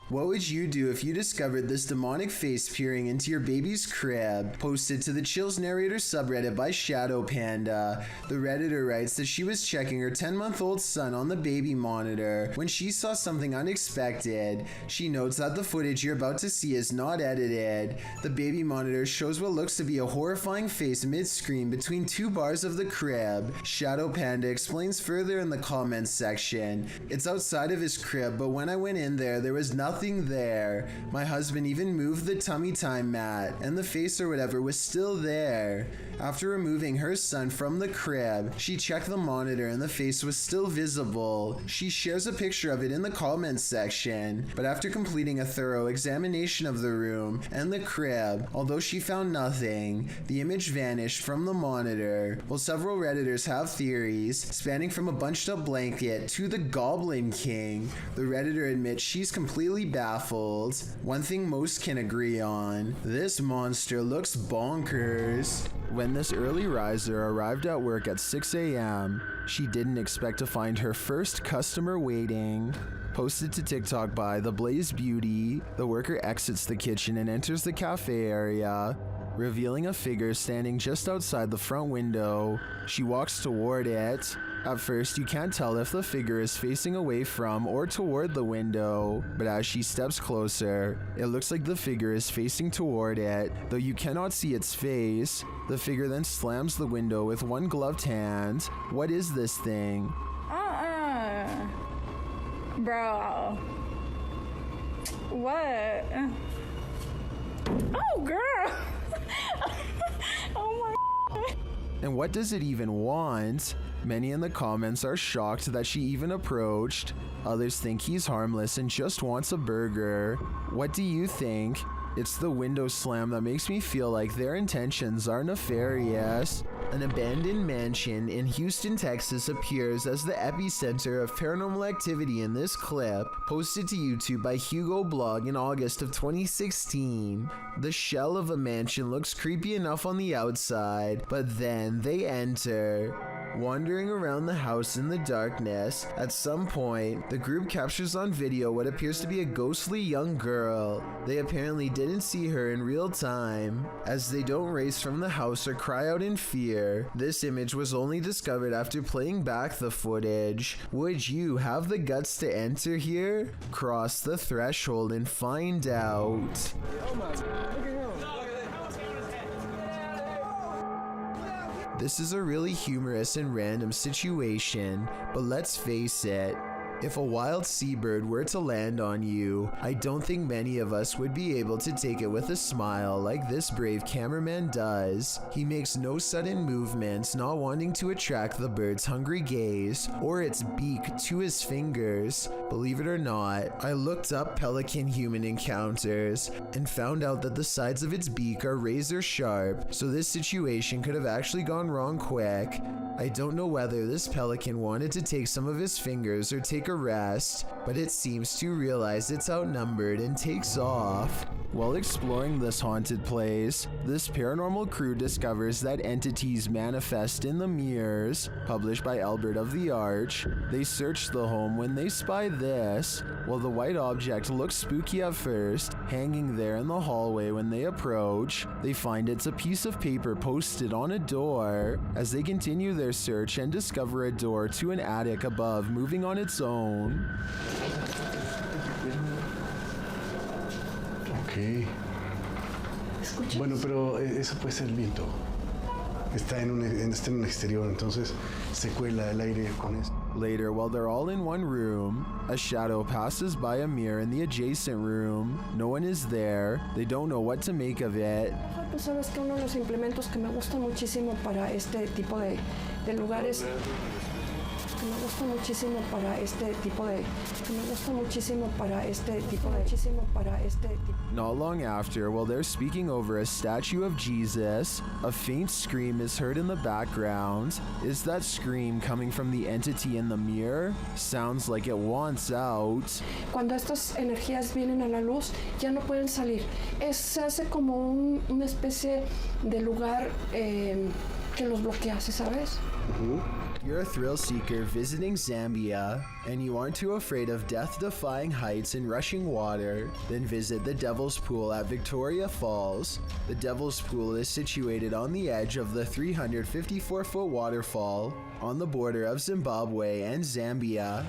What would you do if you discovered this demonic face peering into your baby's crib? Posted to the Chills Narrator subreddit by Shadow Panda. The Redditor writes that she was checking her 10-month-old son on the baby monitor when she saw something unexpected. She notes that the footage you're about to see is not edited. The baby monitor shows what looks to be a horrifying face mid-screen between two bars of the crib. Shadow Panda explains further in the comments section. It's outside of his crib, but when I went in there was nothing there. My husband even moved the tummy time mat, and the face or whatever was still there. After removing her son from the crib, she checked the monitor and the face was still visible. She shares a picture of it in the comments section, but after completing a thorough examination of the room and the crib, although she found nothing, the image vanished from the monitor. While several Redditors have theories, spanning from a bunched up blanket to the Goblin King, the Redditor admits she's completely baffled. One thing most can agree on: this monster looks bonkers. When this early riser arrived at work at 6 a.m., she didn't expect to find her first customer waiting. Posted to TikTok by The Blaze Beauty, the worker exits the kitchen and enters the cafe area, revealing a figure standing just outside the front window. She walks toward it. At first, you can't tell if the figure is facing away from or toward the window, but as she steps closer, it looks like the figure is facing toward it, though you cannot see its face. The figure then slams the window with one gloved hand. What is this thing? Bro. What? Oh, girl. Oh my. And what does it even want? Many in the comments are shocked that she even approached. Others think he's harmless and just wants a burger. What do you think? It's the window slam that makes me feel like their intentions are nefarious. An abandoned mansion in Houston, Texas appears as the epicenter of paranormal activity in this clip, posted to YouTube by Hugo Blog in August of 2016. The shell of a mansion looks creepy enough on the outside, but then they enter. Wandering around the house in the darkness, at some point, the group captures on video what appears to be a ghostly young girl. They apparently didn't see her in real time, as they don't race from the house or cry out in fear. This image was only discovered after playing back the footage. Would you have the guts to enter here? Cross the threshold and find out. This is a really humorous and random situation, but let's face it, if a wild seabird were to land on you, I don't think many of us would be able to take it with a smile like this brave cameraman does. He makes no sudden movements, not wanting to attract the bird's hungry gaze or its beak to his fingers. Believe it or not, I looked up pelican human encounters and found out that the sides of its beak are razor sharp, so this situation could have actually gone wrong quick. I don't know whether this pelican wanted to take some of his fingers or take a rest, but it seems to realize it's outnumbered and takes off. While exploring this haunted place, this paranormal crew discovers that entities manifest in the mirrors, published by Albert of the Arch. They search the home when they spy this. While the white object looks spooky at first, hanging there in the hallway when they approach, they find it's a piece of paper posted on a door. As they continue their search and discover a door to an attic above moving on its own. Ok. Bueno, pero eso puede ser el viento. Está en un exterior, entonces se cuela el aire con eso. Later, while they're all in one room, a shadow passes by a mirror in the adjacent room. No one is there. They don't know what to make of it. Pues sabes que uno de los implementos que me gusta muchísimo para este tipo de lugares, Not long after, while they're speaking over a statue of Jesus, a faint scream is heard in the background. Is that scream coming from the entity in the mirror? Sounds like it wants out. Cuando estas energías vienen a la luz, ya no pueden salir. Se hace como una especie de lugar que los bloquea, ¿sabes? You're a thrill seeker visiting Zambia, and you aren't too afraid of death-defying heights and rushing water, then visit the Devil's Pool at Victoria Falls. The Devil's Pool is situated on the edge of the 354-foot waterfall on the border of Zimbabwe and Zambia.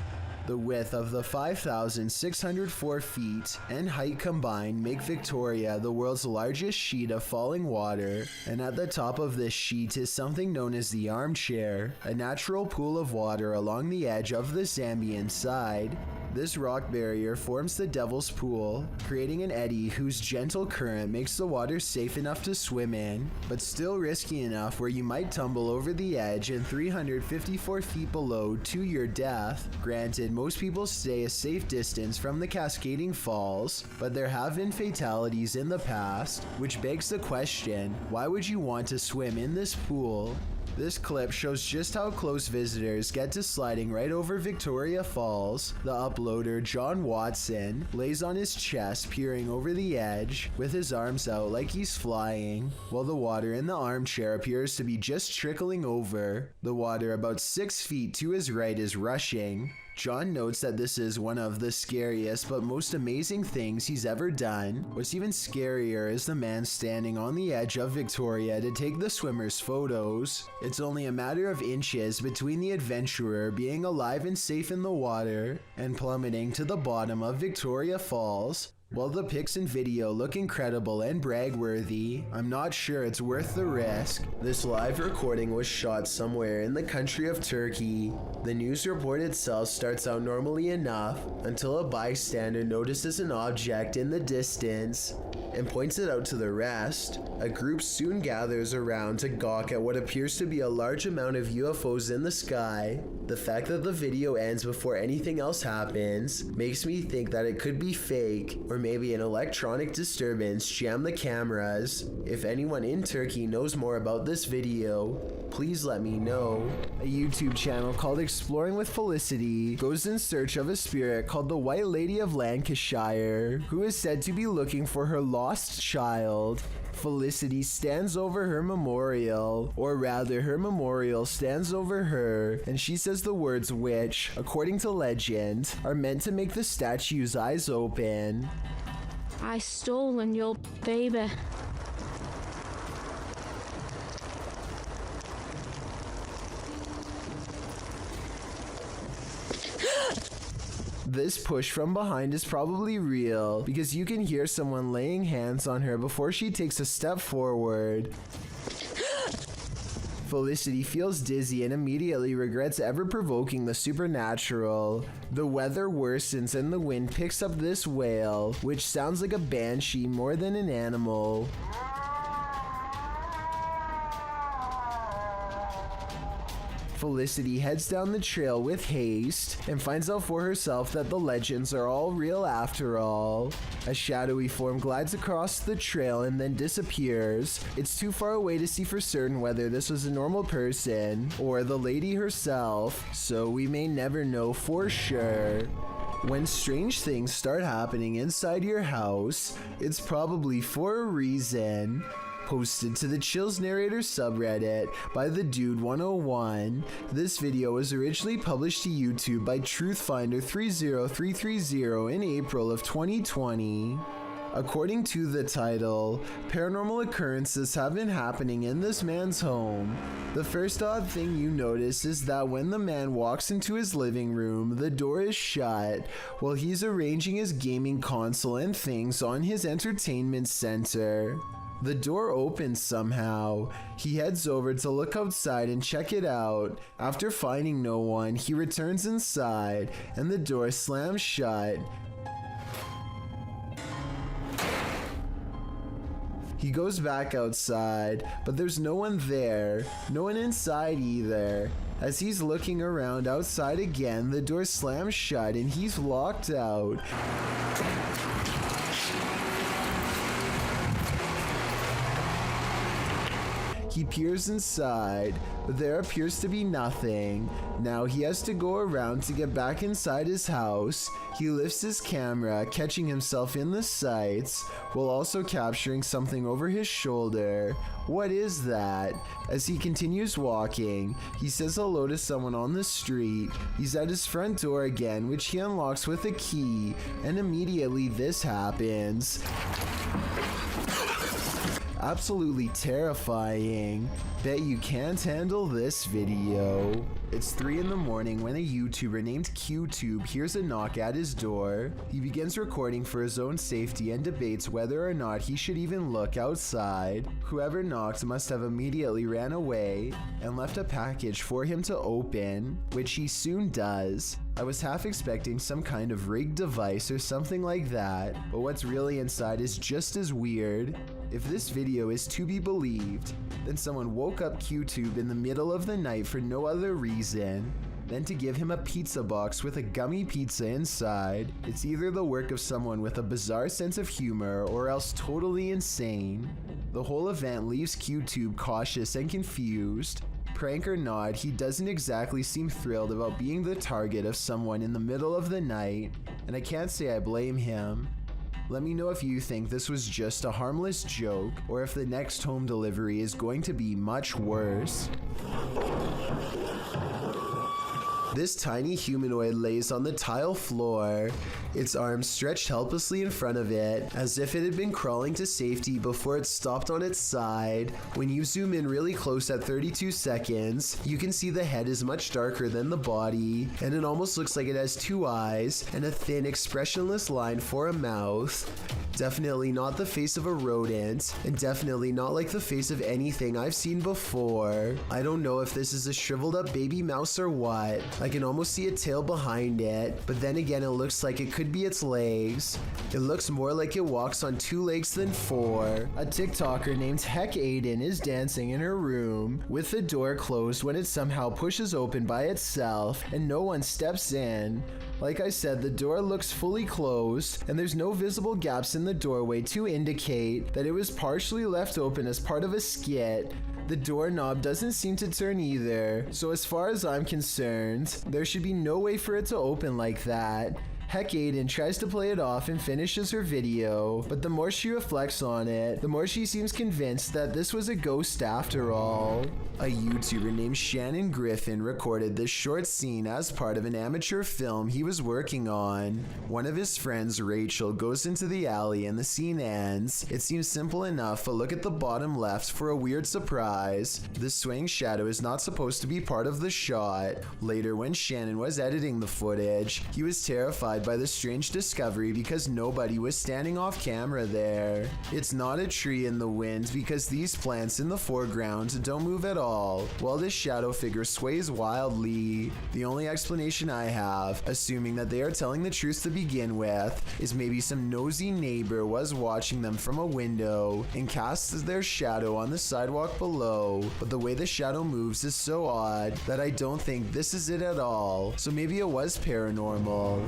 The width of the 5,604 feet and height combined make Victoria the world's largest sheet of falling water, and at the top of this sheet is something known as the armchair, a natural pool of water along the edge of the Zambian side. This rock barrier forms the Devil's Pool, creating an eddy whose gentle current makes the water safe enough to swim in, but still risky enough where you might tumble over the edge and 354 feet below to your death. Granted, most people stay a safe distance from the cascading falls, but there have been fatalities in the past, which begs the question, why would you want to swim in this pool? This clip shows just how close visitors get to sliding right over Victoria Falls. The uploader, John Watson, lays on his chest peering over the edge with his arms out like he's flying, while the water in the armchair appears to be just trickling over. The water about 6 feet to his right is rushing. John notes that this is one of the scariest but most amazing things he's ever done. What's even scarier is the man standing on the edge of Victoria to take the swimmers' photos. It's only a matter of inches between the adventurer being alive and safe in the water and plummeting to the bottom of Victoria Falls. While the pics and video look incredible and brag-worthy, I'm not sure it's worth the risk. This live recording was shot somewhere in the country of Turkey. The news report itself starts out normally enough until a bystander notices an object in the distance and points it out to the rest. A group soon gathers around to gawk at what appears to be a large amount of UFOs in the sky. The fact that the video ends before anything else happens makes me think that it could be fake, or maybe an electronic disturbance jammed the cameras. If anyone in Turkey knows more about this video, please let me know. A YouTube channel called Exploring with Felicity goes in search of a spirit called the White Lady of Lancashire, who is said to be looking for her lost child. Felicity stands over her memorial, or rather her memorial stands over her, and she says the words which, according to legend, are meant to make the statue's eyes open. I stolen your baby. This push from behind is probably real because you can hear someone laying hands on her before she takes a step forward. Felicity feels dizzy and immediately regrets ever provoking the supernatural. The weather worsens and the wind picks up this wail, which sounds like a banshee more than an animal. Felicity heads down the trail with haste and finds out for herself that the legends are all real after all. A shadowy form glides across the trail and then disappears. It's too far away to see for certain whether this was a normal person or the lady herself, so we may never know for sure. When strange things start happening inside your house, it's probably for a reason. Posted to the Chills Narrator subreddit by the Dude 101. This video was originally published to YouTube by Truthfinder 30330 in April of 2020. According to the title, paranormal occurrences have been happening in this man's home. The first odd thing you notice is that when the man walks into his living room, the door is shut while he's arranging his gaming console and things on his entertainment center. The door opens somehow. He heads over to look outside and check it out. After finding no one, he returns inside and the door slams shut. He goes back outside, but there's no one there, no one inside either. As he's looking around outside again, the door slams shut and he's locked out. He peers inside, but there appears to be nothing. Now he has to go around to get back inside his house. He lifts his camera, catching himself in the sights, while also capturing something over his shoulder. What is that? As he continues walking, he says hello to someone on the street. He's at his front door again, which he unlocks with a key, and immediately this happens. Absolutely terrifying. Bet you can't handle this video. It's 3 in the morning when a YouTuber named QTube hears a knock at his door. He begins recording for his own safety and debates whether or not he should even look outside. Whoever knocked must have immediately ran away and left a package for him to open, which he soon does. I was half expecting some kind of rigged device or something like that, but what's really inside is just as weird. If this video is to be believed, then someone woke up QTube in the middle of the night for no other reason than to give him a pizza box with a gummy pizza inside. It's either the work of someone with a bizarre sense of humor or else totally insane. The whole event leaves QTube cautious and confused. Prank or not, he doesn't exactly seem thrilled about being the target of someone in the middle of the night, and I can't say I blame him. Let me know if you think this was just a harmless joke, or if the next home delivery is going to be much worse. This tiny humanoid lays on the tile floor, its arms stretched helplessly in front of it, as if it had been crawling to safety before it stopped on its side. When you zoom in really close at 32 seconds, you can see the head is much darker than the body, and it almost looks like it has 2 eyes and a thin, expressionless line for a mouth. Definitely not the face of a rodent, and definitely not like the face of anything I've seen before. I don't know if this is a shriveled up baby mouse or what. I can almost see a tail behind it, but then again it looks like it could be its legs. It looks more like it walks on 2 legs than 4. A TikToker named Heck Aiden is dancing in her room with the door closed when it somehow pushes open by itself and no one steps in. Like I said, the door looks fully closed and there's no visible gaps in the doorway to indicate that it was partially left open as part of a skit. The doorknob doesn't seem to turn either, so as far as I'm concerned, there should be no way for it to open like that. Heck Aiden tries to play it off and finishes her video, but the more she reflects on it, the more she seems convinced that this was a ghost after all. A YouTuber named Shannon Griffin recorded this short scene as part of an amateur film he was working on. One of his friends, Rachel, goes into the alley and the scene ends. It seems simple enough, but look at the bottom left for a weird surprise. The swaying shadow is not supposed to be part of the shot. Later, when Shannon was editing the footage, he was terrified by the strange discovery because nobody was standing off camera there. It's not a tree in the wind because these plants in the foreground don't move at all, while this shadow figure sways wildly. The only explanation I have, assuming that they are telling the truth to begin with, is maybe some nosy neighbor was watching them from a window and casts their shadow on the sidewalk below, but the way the shadow moves is so odd that I don't think this is it at all, so maybe it was paranormal.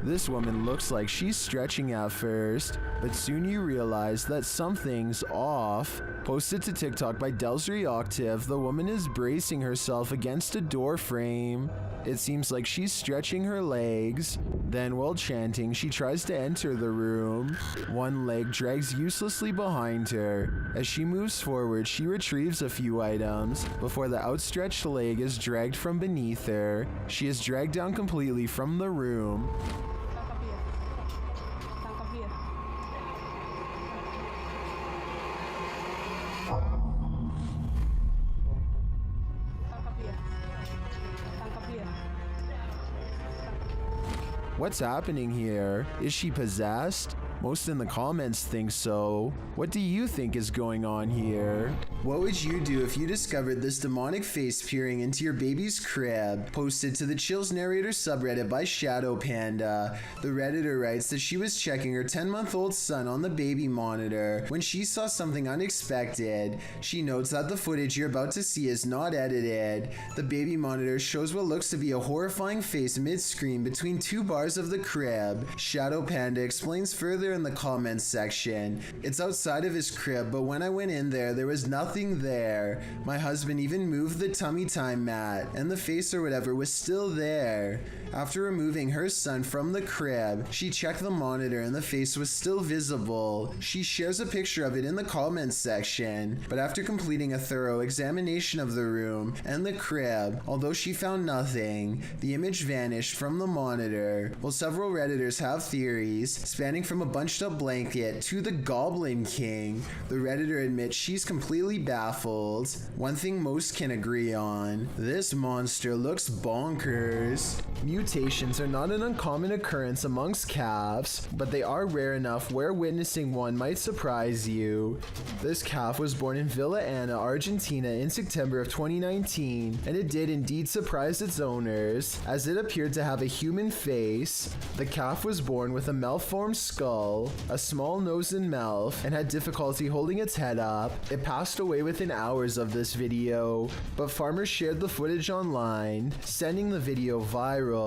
This woman looks like she's stretching at first, but soon you realize that something's off. Posted to TikTok by Delsry Octave, the woman is bracing herself against a door frame. It seems like she's stretching her legs. Then, while chanting, she tries to enter the room. One leg drags uselessly behind her. As she moves forward, she retrieves a few items before the outstretched leg is dragged from beneath her. She is dragged down completely from the room. What's happening here? Is she possessed? Most in the comments think so. What do you think is going on here? What would you do if you discovered this demonic face peering into your baby's crib? Posted to the Chills Narrator subreddit by Shadow Panda. The Redditor writes that she was checking her 10-month-old son on the baby monitor when she saw something unexpected. She notes that the footage you're about to see is not edited. The baby monitor shows what looks to be a horrifying face mid-screen between 2 bars of the crib. Shadow Panda explains further in the comments section. It's outside of his crib, but when I went in there was nothing there. My husband even moved the tummy time mat, and the face or whatever was still there. After removing her son from the crib, she checked the monitor and the face was still visible. She shares a picture of it in the comments section, but after completing a thorough examination of the room and the crib, although she found nothing, the image vanished from the monitor. While several Redditors have theories, spanning from a bunched up blanket to the Goblin King, the Redditor admits she's completely baffled. One thing most can agree on: this monster looks bonkers. Mutations are not an uncommon occurrence amongst calves, but they are rare enough where witnessing one might surprise you. This calf was born in Villa Ana, Argentina in September of 2019, and it did indeed surprise its owners, as it appeared to have a human face. The calf was born with a malformed skull, a small nose and mouth, and had difficulty holding its head up. It passed away within hours of this video, but farmers shared the footage online, sending the video viral.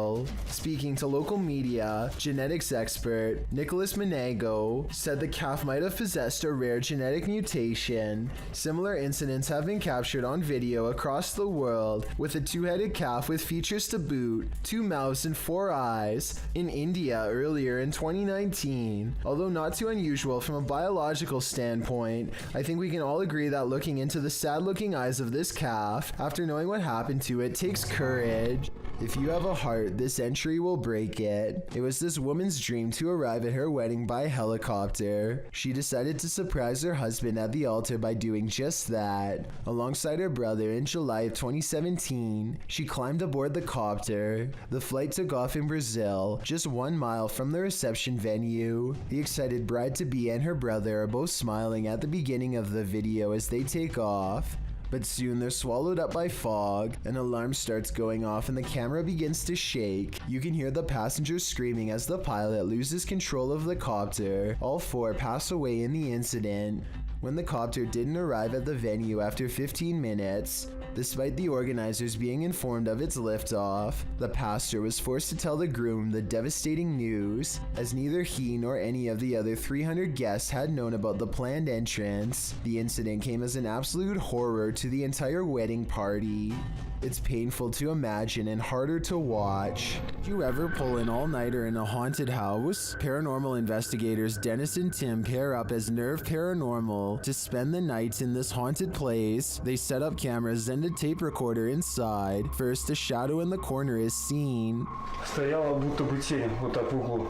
Speaking to local media, genetics expert Nicholas Menego said the calf might have possessed a rare genetic mutation. Similar incidents have been captured on video across the world, with a two-headed calf with features to boot, 2 mouths and 4 eyes, in India earlier in 2019. Although not too unusual from a biological standpoint, I think we can all agree that looking into the sad-looking eyes of this calf, after knowing what happened to it, takes courage. If you have a heart, this entry will break it. It was this woman's dream to arrive at her wedding by helicopter. She decided to surprise her husband at the altar by doing just that. Alongside her brother in July of 2017, she climbed aboard the copter. The flight took off in Brazil, just 1 mile from the reception venue. The excited bride-to-be and her brother are both smiling at the beginning of the video as they take off. But soon they're swallowed up by fog, an alarm starts going off and the camera begins to shake. You can hear the passengers screaming as the pilot loses control of the copter. All 4 pass away in the incident. When the copter didn't arrive at the venue after 15 minutes, despite the organizers being informed of its liftoff, the pastor was forced to tell the groom the devastating news, as neither he nor any of the other 300 guests had known about the planned entrance. The incident came as an absolute horror to the entire wedding party. It's painful to imagine and harder to watch. Did you ever pull an all-nighter in a haunted house? Paranormal investigators Dennis and Tim pair up as Nerve Paranormal to spend the night in this haunted place. They set up cameras and a tape recorder inside. First, a shadow in the corner is seen. Стояла будто бы тень вот так в углу.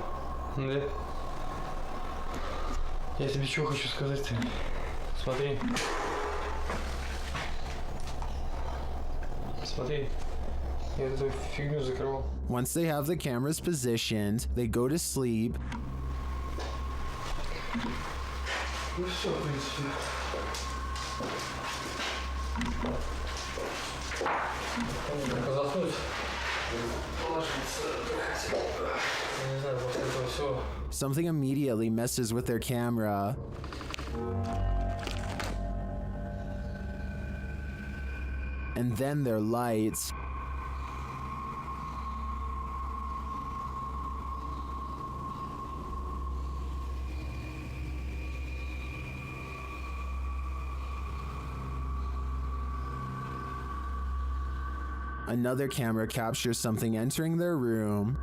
Да? Я тебе что хочу сказать-то? Смотри. Смотри. Я эту фигню закрывал. Once they have the cameras positioned, they go to sleep. Ну все, в принципе. Только заснуть. Положиться. Я не знаю, после этого все. Something immediately messes with their camera. And then their lights. Another camera captures something entering their room.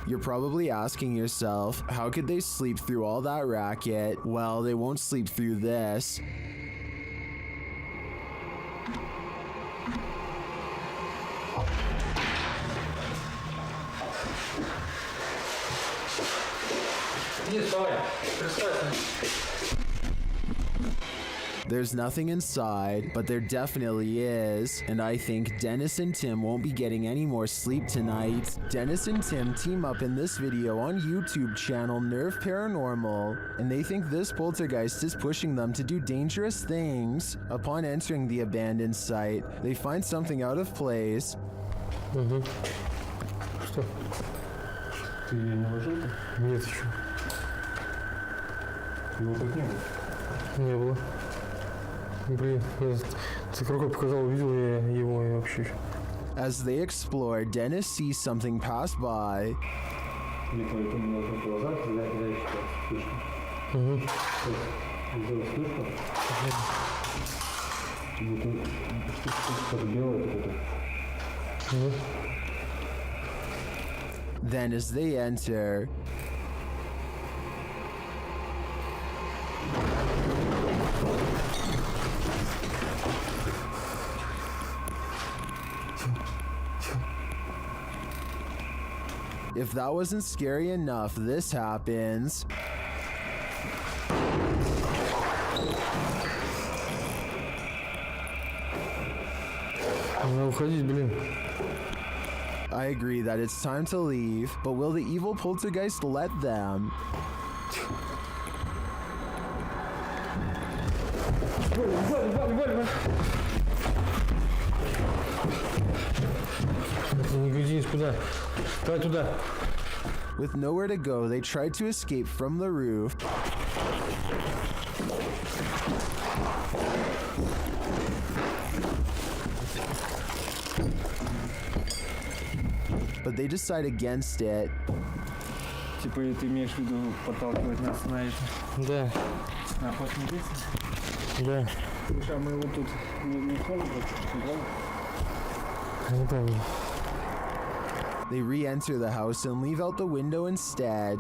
You're probably asking yourself, how could they sleep through all that racket? Well, they won't sleep through this. Иди, вставай. Представь. There's nothing inside, but there definitely is, and I think Dennis and Tim won't be getting any more sleep tonight. Dennis and Tim team up in this video on YouTube channel Nerve Paranormal, and they think this poltergeist is pushing them to do dangerous things. Upon entering the abandoned site, they find something out of place. Что? Ты ее не ложил-то? Нет еще. Его тут не было. Не было. Блин, ты рукой показал, увидел я его и вообще. As they explore, Dennis sees something pass by. Где-то это у меня в глазах, я сейчас вспышку. Сделал вспышку. Вот что-то белое такое. Then as they enter, if that wasn't scary enough, this happens. Надо уходить, блин. I agree that it's time to leave, but will the evil poltergeist let them? Не гляди куда. Давай туда. With nowhere to go, they tried to escape from the roof. But they decide against it. Типа ты имеешь в виду подталкивать нас на это? Да, На посмотрите? да. Слушай, а мы его тут не сможем так? Не помню. They re-enter the house and leave out the window instead.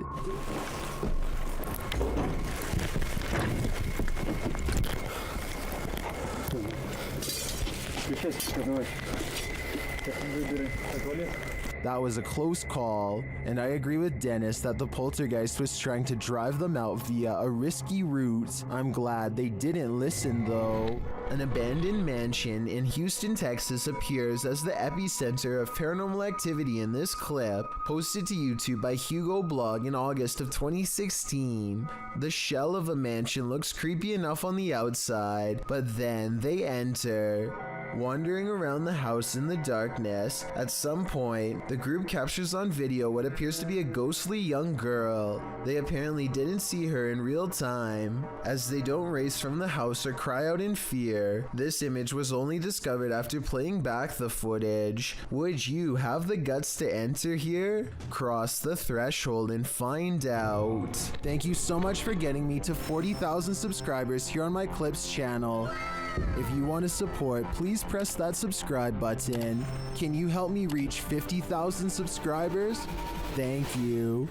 That was a close call, and I agree with Dennis that the poltergeist was trying to drive them out via a risky route. I'm glad they didn't listen though. An abandoned mansion in Houston, Texas appears as the epicenter of paranormal activity in this clip, posted to YouTube by Hugo Blog in August of 2016. The shell of a mansion looks creepy enough on the outside, but then they enter. Wandering around the house in the darkness, at some point, the group captures on video what appears to be a ghostly young girl. They apparently didn't see her in real time, as they don't race from the house or cry out in fear. This image was only discovered after playing back the footage. Would you have the guts to enter here? Cross the threshold and find out. Thank you so much for getting me to 40,000 subscribers here on my Clips channel. If you want to support, please press that subscribe button. Can you help me reach 50,000 subscribers? Thank you.